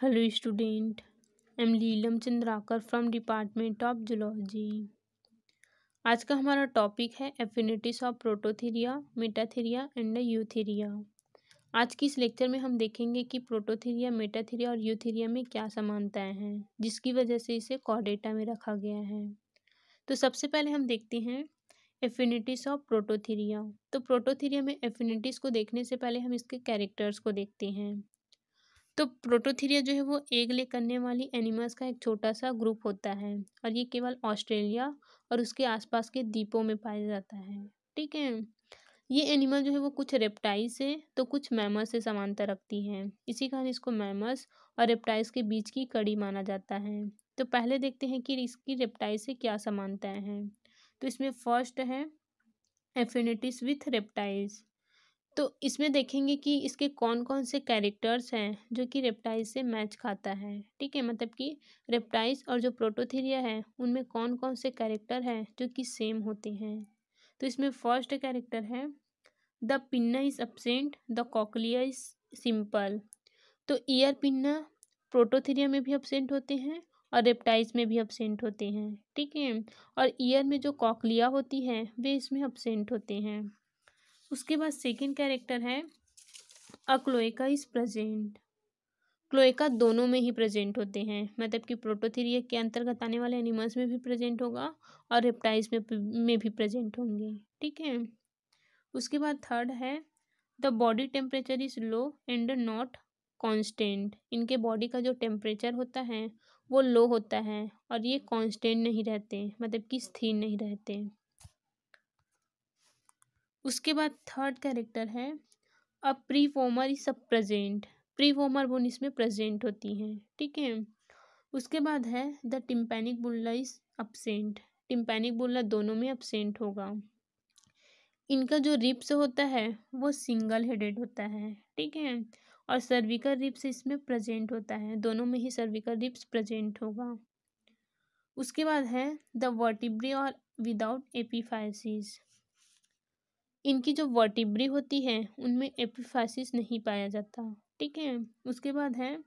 Hello student, I am Leelam Chandrakar from department of zoology. आज का हमारा टॉपिक है affinities of prototheria, metatheria and eutheria. आज की इस लेक्चर में हम देखेंगे कि प्रोटोथीरिया, मेटाथीरिया और यूथीरिया में क्या समानताएं हैं जिसकी वजह से इसे कॉर्डेटा में रखा गया है। तो सबसे पहले हम देखते हैं एफिनिटीज ऑफ प्रोटोथीरिया। तो प्रोटोथीरिया में एफिनिटीज को देखने से पहले हम इसके कैरेक्टर्स को देखते हैं। तो प्रोटोथीरिया जो है वो एग ले करने वाली एनिमल्स का एक छोटा सा ग्रुप होता है और ये केवल ऑस्ट्रेलिया और उसके आसपास के द्वीपों में पाया जाता है। ठीक है। ये एनिमल जो है वो कुछ रेप्टाइल से तो कुछ मैमल्स से समानता रखती हैं। इसी कारण इसको मैमल्स और रेप्टाइल्स के बीच की कड़ी माना जाता है। तो पहले देखते हैं कि इसकी रेप्टाइल से क्या समानताएं हैं। तो इसमें फर्स्ट है एफिनिटीज विथ रेप्टाइल्स। तो इसमें देखेंगे कि इसके कौन कौन से कैरेक्टर्स हैं जो कि रेप्टाइल से मैच खाता है। ठीक है, मतलब कि रेप्टाइल्स और जो प्रोटोथीरिया है उनमें कौन कौन से कैरेक्टर हैं जो कि सेम होते हैं। तो इसमें फर्स्ट कैरेक्टर है the pinna is absent, the cochlea is simple. तो ईयर पिन्ना प्रोटोथीरिया में भी एब्सेंट होते हैं और रेप्टाइल्स में भी एब्सेंट होते हैं। ठीक है, और ईयर में जो कॉकलिया होती है वे इसमें एब्सेंट होते हैं। उसके बाद सेकंड कैरेक्टर है अ क्लोएका इज प्रेजेंट। क्लोएका दोनों में ही प्रेजेंट होते हैं, मतलब कि प्रोटोथीरिया के अंतर्गत आने वाले एनिमल्स में भी प्रेजेंट होगा और रेप्टाइल्स में भी प्रेजेंट होंगे। ठीक है। उसके बाद थर्ड है the body temperature is low and not constant. इनके बॉडी का जो टेम्परेचर होता है वो लो होता है और ये कांस्टेंट नहीं रहते, मतलब कि स्थिर नहीं रहते। उसके बाद थर्ड कैरेक्टर है a prevomer is sub present. Prevomer bone इसमें प्रेजेंट होती हैं। ठीक है। उसके बाद है the tympanic bulla is absent. Tympanic bulla दोनों में अपसेंट होगा। इनका जो रिब्स होता है वो सिंगल हेडेड होता है। ठीक है, और सर्विकल रिब्स इसमें प्रेजेंट होता है, दोनों में ही सर्विकल रिब्स प्रेजेंट होगा। उसके बाद है द वर्टिब्रे और विदाउट एपिफाइसिस। इनकी जो वर्टिब्री होती है उनमें एपिफाइसिस नहीं पाया जाता। ठीक है। उसके बाद है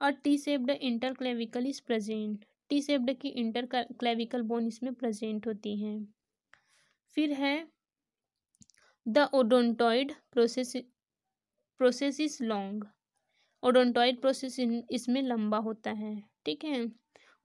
और T shaped interclavicle is present. T shaped की इंटर क्लेविकल बोन इसमें प्रेजेंट होती हैं। फिर है the odontoid process is long. Odontoid process इसमें लंबा होता है। ठीक है।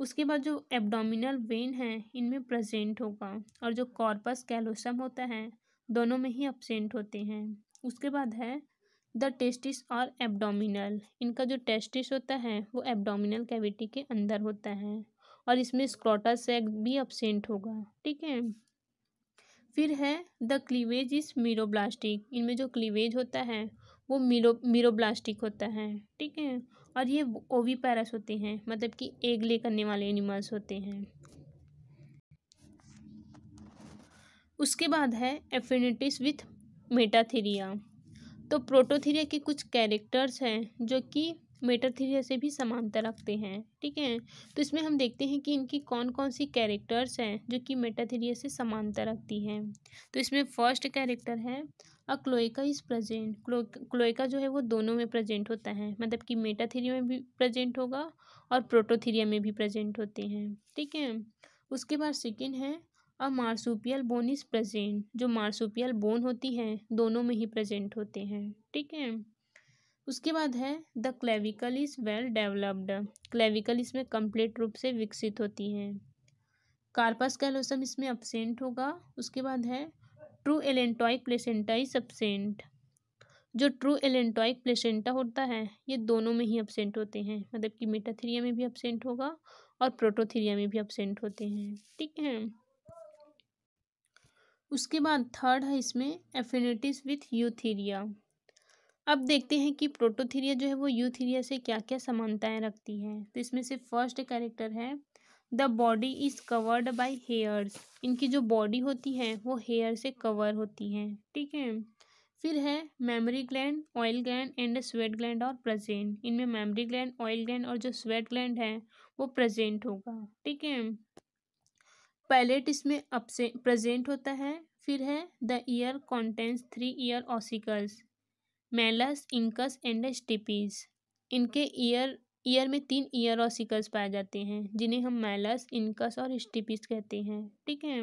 उसके बाद जो एब्डोमिनल वेन है इनमें प्रेजेंट होगा और जो कॉर्पस कैलोसम होता है दोनों में ही एब्सेंट होते हैं। उसके बाद है द टेस्टिस और एब्डोमिनल। इनका जो टेस्टिस होता है वो एब्डोमिनल कैविटी के अंदर होता है और इसमें स्क्रोटा सैक भी एब्सेंट होगा। ठीक है। फिर है द क्लीवेज इज मीरोब्लास्टिक। इनमें जो क्लीवेज होता है वो मीरोब्लास्टिक होता है। ठीक है, और ये ओवीपैरस होते हैं, मतलब कि एग ले करने वाले एनिमल्स होते हैं। उसके बाद है एफिनिटीज विथ मेटाथीरिया। तो प्रोटोथीरिया के कुछ कैरेक्टर्स हैं जो कि मेटाथीरिया से भी समानता रखते हैं। ठीक है, तो इसमें हम देखते हैं कि इनकी कौन कौन सी कैरेक्टर्स हैं जो कि मेटाथीरिया से समानता रखती हैं। तो इसमें फर्स्ट कैरेक्टर है अ क्लोएका इज प्रेजेंट। क्लोएका जो है वो दोनों में प्रेजेंट होता है, मतलब कि मेटाथीरिया में भी प्रेजेंट होगा और प्रोटोथीरिया में भी प्रेजेंट होते हैं। ठीक है। उसके बाद सेकेंड है अ मार्सुपियल बोन इज प्रेजेंट। जो मार्सुपियल बोन होती है दोनों में ही प्रेजेंट होते हैं। ठीक है। उसके बाद है the clavicle is well developed. Clavicle इसमें कंप्लीट रूप से विकसित होती हैं। कार्पस कैलोसम इसमें एब्सेंट होगा। उसके बाद है true allantoic placenta is absent. जो ट्रू एलेंटॉइक प्लेसेंटा होता है ये दोनों में ही एब्सेंट होते हैं, मतलब कि मेटाथीरिया में भी एब्सेंट होगा और प्रोटोथीरिया में भी एब्सेंट होते हैं। ठीक है। उसके बाद थर्ड है इसमें एफिनिटीज विथ यूथीरिया। अब देखते हैं कि प्रोटोथीरिया जो है वो यूथीरिया से क्या क्या समानताएं रखती है। तो इसमें से फर्स्ट कैरेक्टर है the body is covered by hairs. इनकी जो बॉडी होती है वो हेयर से कवर होती है। ठीक है। फिर है memory gland, oil gland and sweat gland और प्रेजेंट। इनमें मेमोरी ग्लैंड, ऑयल ग्लैंड और जो स्वेट ग्लैंड है वो प्रेजेंट होगा। ठीक है। पैलेट इसमें प्रेजेंट होता है। फिर है the ear contains 3 ear ossicles, malleus, incus and stapes. इनके ईयर ईयर में 3 ईयर ऑसिकल्स पाए जाते हैं जिन्हें हम मैलस, इनकस और स्टिपिस कहते हैं। ठीक है।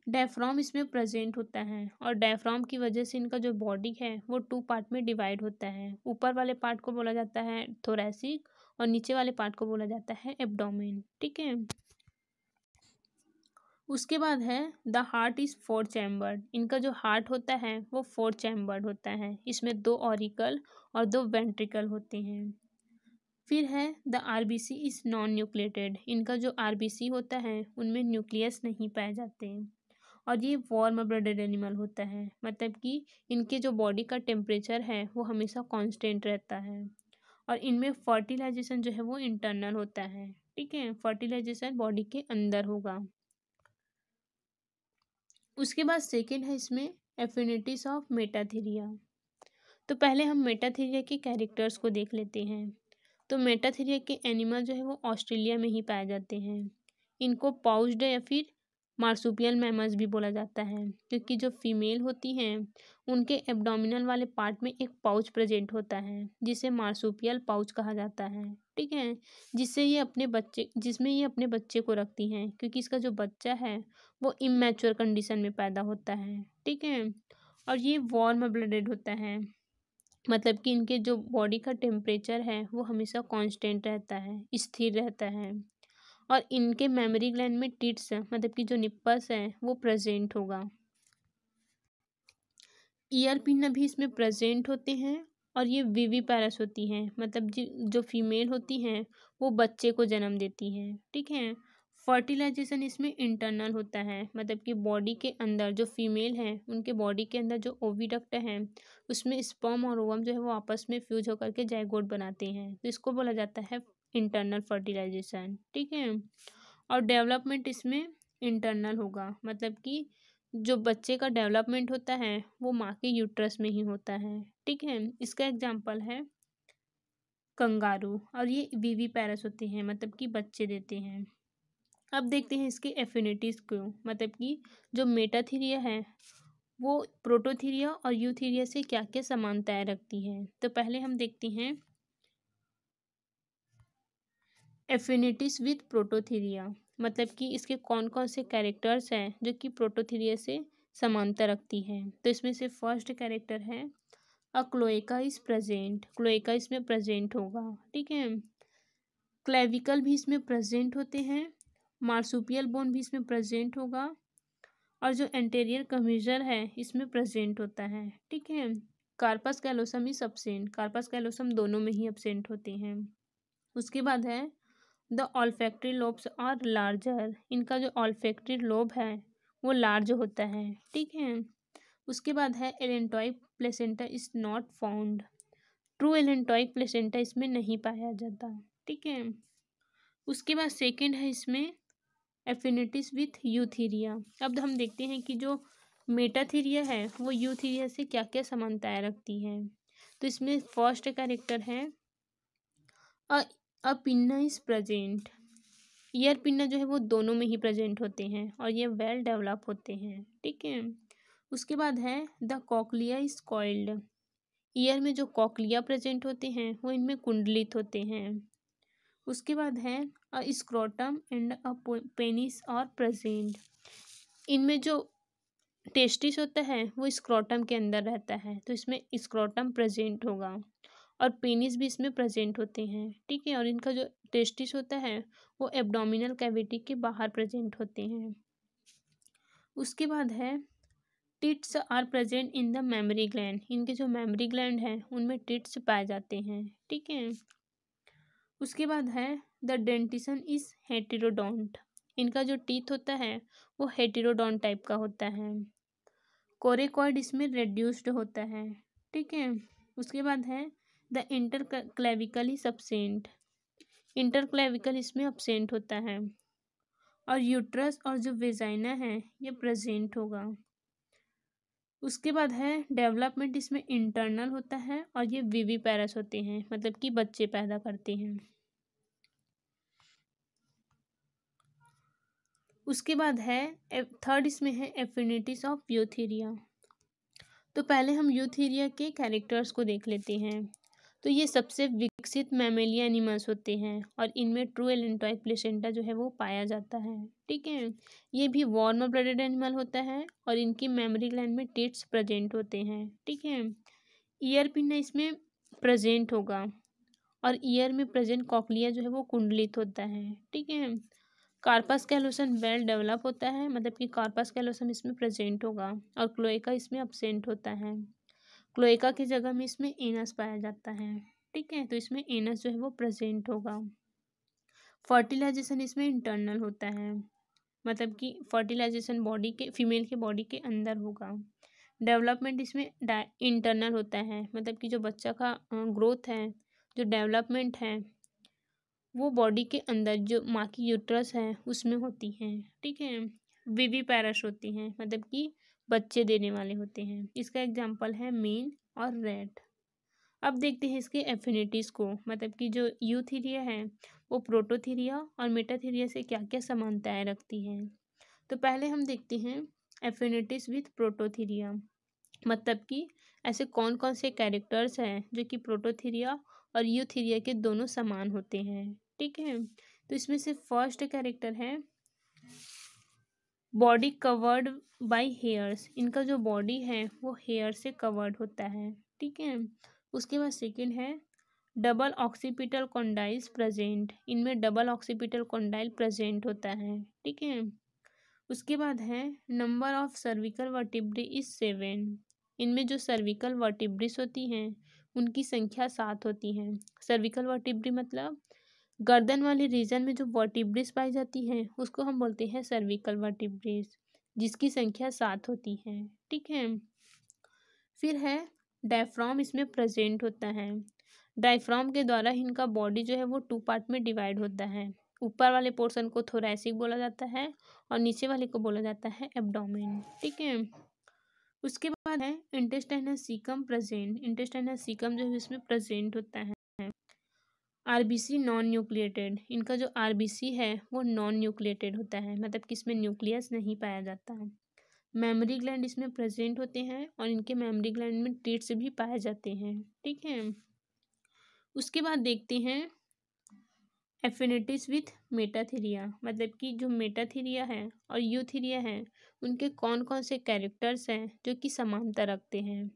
डायफ्राम इसमें प्रेजेंट होता है और डायफ्राम की वजह से इनका जो बॉडी है वो 2 पार्ट में डिवाइड होता है। ऊपर वाले पार्ट को बोला जाता है थोरैसिक और नीचे वाले पार्ट को बोला जाता है एब्डोमेन। ठीक है। उसके बाद है द हार्ट इज 4 चैम्बर्ड। इनका जो हार्ट होता है वो 4 चैम्बर्ड होता है। इसमें 2 ऑरिकल और 2 वेंट्रिकल होते हैं। फिर है the RBC is non nucleated. इनका जो आरबीसी होता है उनमें न्यूक्लियस नहीं पाए जाते हैं और ये वार्म ब्लडेड एनिमल होता है, मतलब कि इनके जो बॉडी का टेम्परेचर है वो हमेशा कांस्टेंट रहता है और इनमें फर्टिलाइजेशन जो है वो इंटरनल होता है। ठीक है। फर्टिलाइजेशन बॉडी के अंदर होगा। उसके बाद सेकेंड है इसमें एफिनिटीज ऑफ मेटाथीरिया। तो पहले हम मेटाथीरिया के कैरेक्टर्स को देख लेते हैं। तो मेटाथीरिया के एनिमल जो है वो ऑस्ट्रेलिया में ही पाए जाते हैं। इनको पाउच्ड या फिर मार्सुपियल मैमल्स भी बोला जाता है क्योंकि जो फीमेल होती हैं उनके एब्डोमिनल वाले पार्ट में एक पाउच प्रेजेंट होता है जिसे मार्सुपियल पाउच कहा जाता है। ठीक है। जिसमें ये अपने बच्चे को रखती हैं क्योंकि इसका जो बच्चा है वो इमैच्योर कंडीशन में पैदा होता है। ठीक है। और ये वार्म ब्लडेड होता है, मतलब कि इनके जो बॉडी का टेम्परेचर है वो हमेशा कांस्टेंट रहता है, स्थिर रहता है और इनके मेमोरी ग्लैंड में टिट्स मतलब कि जो निप्पल्स है वो प्रेजेंट होगा। ईयर पिन भी इसमें प्रेजेंट होते हैं और ये विविपैरस होती हैं, मतलब जो फीमेल होती हैं वो बच्चे को जन्म देती हैं। ठीक है। फर्टिलाइजेशन इसमें इंटरनल होता है, मतलब कि बॉडी के अंदर जो फीमेल हैं उनके बॉडी के अंदर जो ओविडक्ट हैं उसमें स्पर्म और ओवम जो है वो आपस में फ्यूज होकर के जाइगोट बनाते हैं, तो इसको बोला जाता है इंटरनल फर्टिलाइजेशन। ठीक है। और डेवलपमेंट इसमें इंटरनल होगा, मतलब कि जो बच्चे का डेवलपमेंट होता है वो माँ के यूट्रस में ही होता है। ठीक है। इसका एग्जाम्पल है कंगारू और ये विविपैरस होते हैं, मतलब कि बच्चे देते हैं। अब देखते हैं इसके एफिनिटीज को, मतलब कि जो मेटाथीरिया है वो प्रोटोथीरिया और यूथीरिया से क्या क्या समानताएं रखती है। तो पहले हम देखते हैं एफिनिटीज विथ प्रोटोथीरिया, मतलब कि इसके कौन कौन से कैरेक्टर्स हैं जो कि प्रोटोथीरिया से समानता रखती है। तो इसमें से फर्स्ट कैरेक्टर है अ क्लोएका इज प्रेजेंट। क्लोएका इसमें प्रेजेंट होगा। ठीक है। क्लेविकल भी इसमें प्रेजेंट होते हैं, मार्सुपियल बोन भी इसमें प्रेजेंट होगा और जो एंटेरियर कमीजर है इसमें प्रेजेंट होता है। ठीक है। Corpus callosum is absent. Corpus callosum दोनों में ही अब्सेंट होते हैं। उसके बाद है the olfactory lobes are larger. इनका जो ऑल्फैक्टरी लोब है वो लार्ज होता है। ठीक है। उसके बाद है allantoic placenta is not found. True allantoic placenta इसमें नहीं पाया जाता। ठीक है। उसके बाद सेकंड है इसमें एफिनिटीज विथ यूथीरिया। अब हम देखते हैं कि जो मेटाथीरिया है वो यूथीरिया से क्या क्या समानताएं रखती है। तो इसमें फर्स्ट कैरेक्टर है a pinna is present. Ear pinna जो है वो दोनों में ही प्रेजेंट होते हैं और ये वेल डेवलप होते हैं। ठीक है। उसके बाद है the cochlea is coiled. Year में जो कॉकलिया प्रेजेंट होते हैं वो इनमें कुंडलित होते हैं। उसके बाद है अ स्क्रोटम एंड अ पेनिस और प्रेजेंट। इनमें जो टेस्टिस होता है वो स्क्रोटम के अंदर रहता है, तो इसमें स्क्रोटम प्रेजेंट होगा और पेनिस भी इसमें प्रेजेंट होते हैं। ठीक है। और इनका जो टेस्टिस होता है वो एब्डोमिनल कैविटी के बाहर प्रेजेंट होते हैं। उसके बाद है teats are present in the mammary gland. इनके जो मेमोरी ग्लैंड है उनमें टिट्स पाए जाते हैं। ठीक है। उसके बाद है द डेंटिसन इज हेटेरोडोंट। इनका जो टीथ होता है वो हेटेरोडोंट टाइप का होता है। कोरेकॉइड इसमें रेड्यूस्ड होता है। ठीक है। उसके बाद है the inter clavicle is absent. Inter clavicle इसमें अब्सेंट होता है और यूट्रस और जो वेजाइना है ये प्रेजेंट होगा। उसके बाद है डेवलपमेंट इसमें इंटरनल होता है और ये विविपैरस होते हैं, मतलब कि बच्चे पैदा करते हैं। उसके बाद है थर्ड इसमें है एफिनिटीज ऑफ यूथीरिया। तो पहले हम यूथीरिया के कैरेक्टर्स को देख लेते हैं। तो ये सबसे विकसित मैमेलिया एनिमल्स होते हैं और इनमें ट्रू एलेंटॉइक प्लेसेंटा जो है वो पाया जाता है। ठीक है, ये भी वार्म ब्लडेड एनिमल होता है और इनकी मेमोरी ग्लैंड में टिट्स प्रेजेंट होते हैं। ठीक है, ईयर पिन्ना इसमें प्रेजेंट होगा और ईयर में प्रेजेंट कॉकलिया जो है वो कुंडलित होता है। ठीक है, कार्पस कैलोसम वेल डेवलप होता है, मतलब कि कार्पस कैलोसम इसमें प्रेजेंट होगा और क्लोएका इसमें अब्सेंट होता है। क्लोएका की जगह में इसमें एनस पाया जाता है। ठीक है, तो इसमें एनस जो है वो प्रेजेंट होगा। फर्टिलाइजेशन इसमें इंटरनल होता है, मतलब कि फर्टिलाइजेशन बॉडी के फीमेल के बॉडी के अंदर होगा। डेवलपमेंट इसमें इंटरनल होता है, मतलब कि जो बच्चा का ग्रोथ है, जो डेवलपमेंट है वो बॉडी के अंदर जो माँ की यूट्रस है उसमें होती है। ठीक है, विवी पैरस होती हैं, मतलब कि बच्चे देने वाले होते हैं। इसका एग्जाम्पल है मीन और रेड। अब देखते हैं इसके एफिनिटीज़ को, मतलब कि जो यूथीरिया है वो प्रोटोथीरिया और मेटाथीरिया से क्या क्या समानताएं रखती हैं। तो पहले हम देखते हैं एफिनिटीज़ विथ प्रोटोथीरिया, मतलब कि ऐसे कौन कौन से कैरेक्टर्स हैं जो कि प्रोटोथीरिया और यूथीरिया के दोनों समान होते हैं। ठीक है, तो इसमें से फर्स्ट कैरेक्टर है बॉडी कवर्ड बाय हेयर्स। इनका जो बॉडी है वो हेयर से कवर्ड होता है। ठीक है, उसके बाद सेकंड है डबल ऑक्सीपिटल कॉन्डाइल्स प्रेजेंट। इनमें डबल ऑक्सीपिटल कॉन्डाइल प्रेजेंट होता है। ठीक है, उसके बाद है number of cervical vertebrae is 7। इनमें जो सर्विकल वर्टिब्रिस होती हैं उनकी संख्या 7 होती है। सर्विकल वर्टिब्री मतलब गर्दन वाले रीजन में जो वर्टिब्रिस पाई जाती हैं उसको हम बोलते हैं सर्विकल वर्टिब्रिस, जिसकी संख्या 7 होती है। ठीक है, फिर है डायफ्राम इसमें प्रेजेंट होता है। डायफ्राम के द्वारा इनका बॉडी जो है वो 2 पार्ट में डिवाइड होता है। ऊपर वाले पोर्शन को थोरैसिक बोला जाता है और नीचे वाले को बोला जाता है एब्डोमेन। ठीक है, उसके बाद है intestinal caecum present. Intestinal caecum जो है इसमें प्रेजेंट होता है। RBC non nucleated. इनका जो आरबीसी है वो नॉन न्यूक्लिएटेड होता है, मतलब कि इसमें न्यूक्लियस नहीं पाया जाता है। मेमोरी ग्लैंड इसमें प्रेजेंट होते हैं और इनके मेमोरी ग्लैंड में टिट्स भी पाए जाते हैं। ठीक है, उसके बाद देखते हैं एफिनिटीज विथ मेटाथीरिया, मतलब कि जो मेटाथीरिया है और यूथीरिया है उनके कौन कौन से कैरेक्टर्स हैं जो कि समानता रखते हैं।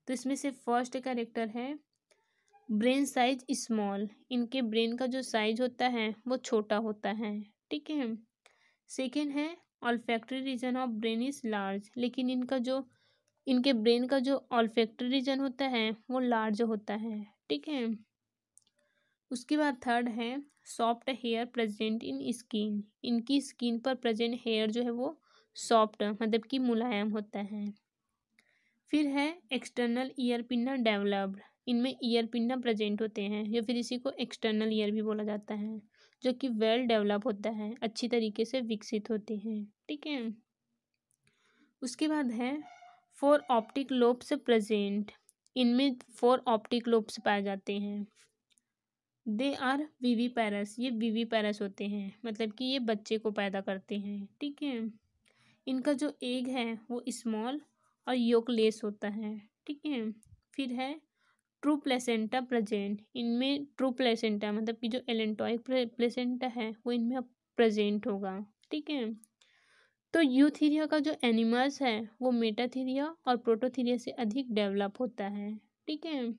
तो इसमें से फर्स्ट कैरेक्टर है ब्रेन साइज स्मॉल। इनके ब्रेन का जो साइज होता है वो छोटा होता है। ठीक है, सेकेंड है olfactory region of brain is large. लेकिन इनके ब्रेन का जो ऑल्फैक्टरी रीजन होता है वो लार्ज होता है। ठीक है, उसके बाद थर्ड है soft hair present in skin. इनकी स्किन पर प्रेजेंट हेयर जो है वो सॉफ्ट मतलब कि मुलायम होता है। फिर है एक्सटर्नल ईयर पिन्ना डेवलप्ड। इनमें ईयर पिन्ना प्रेजेंट होते हैं या फिर इसी को एक्सटर्नल ईयर भी बोला जाता है, जो कि वेल डेवलप होता है, अच्छी तरीके से विकसित होते हैं। ठीक है, उसके बाद है 4 ऑप्टिक लोब्स प्रेजेंट। इनमें 4 ऑप्टिक लोब्स पाए जाते हैं। दे आर वीवी पैरस। ये वीवी पैरस होते हैं, मतलब कि ये बच्चे को पैदा करते हैं। ठीक है, इनका जो एग है वो स्मॉल और योकलेस होता है। ठीक है, फिर है ट्रू प्लेसेंटा प्रेजेंट। इनमें ट्रू प्लेसेंटा मतलब कि जो एलेंटॉइक प्लेसेंटा है वो इनमें प्रेजेंट होगा। ठीक है, तो यूथीरिया का जो एनिमल्स है वो मेटाथीरिया और प्रोटोथीरिया से अधिक डेवलप होता है। ठीक है,